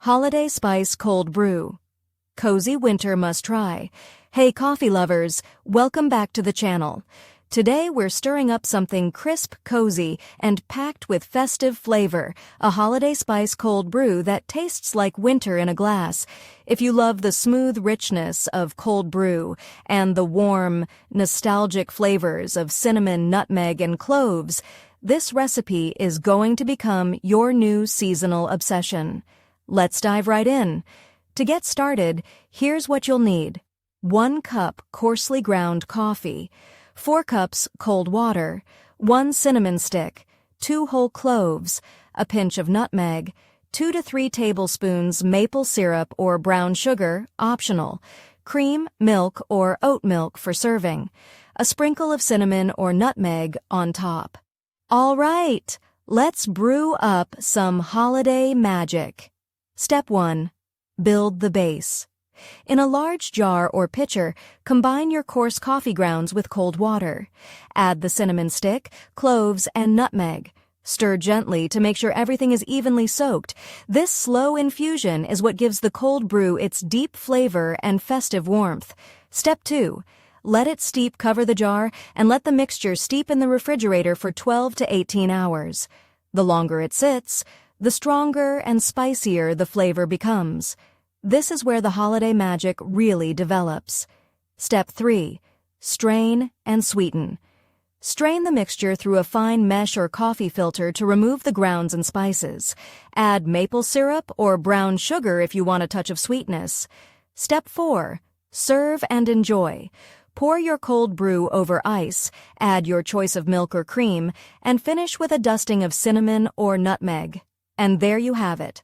Holiday Spice Cold Brew. Cozy winter must try. Hey coffee lovers, welcome back to the channel. Today we're stirring up something crisp, cozy, and packed with festive flavor, a Holiday Spice Cold Brew that tastes like winter in a glass. If you love the smooth richness of cold brew and the warm, nostalgic flavors of cinnamon, nutmeg, and cloves, this recipe is going to become your new seasonal obsession. Let's dive right in. To get started, here's what you'll need. 1 cup coarsely ground coffee, 4 cups cold water, 1 cinnamon stick, 2 whole cloves, a pinch of nutmeg, 2 to 3 tablespoons maple syrup or brown sugar, optional, cream, milk, or oat milk for serving, a sprinkle of cinnamon or nutmeg on top. All right, let's brew up some holiday magic. Step 1. Build the base. In a large jar or pitcher, combine your coarse coffee grounds with cold water. Add the cinnamon stick, cloves, and nutmeg. Stir gently to make sure everything is evenly soaked. This slow infusion is what gives the cold brew its deep flavor and festive warmth. Step 2. Let it steep, cover the jar, and let the mixture steep in the refrigerator for 12 to 18 hours. The longer it sits, the stronger and spicier the flavor becomes. This is where the holiday magic really develops. Step 3. Strain and sweeten. Strain the mixture through a fine mesh or coffee filter to remove the grounds and spices. Add maple syrup or brown sugar if you want a touch of sweetness. Step 4. Serve and enjoy. Pour your cold brew over ice, add your choice of milk or cream, and finish with a dusting of cinnamon or nutmeg. And there you have it.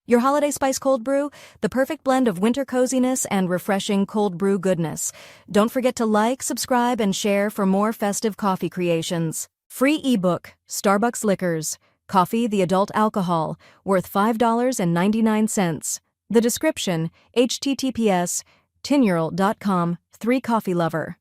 Your Holiday Spice Cold Brew, the perfect blend of winter coziness and refreshing cold brew goodness. Don't forget to like, subscribe, and share for more festive coffee creations. Free ebook, Starbucks Liquors, Coffee the Adult Alcohol, worth $5.99. The description, https://tinural.com, 3coffeelover.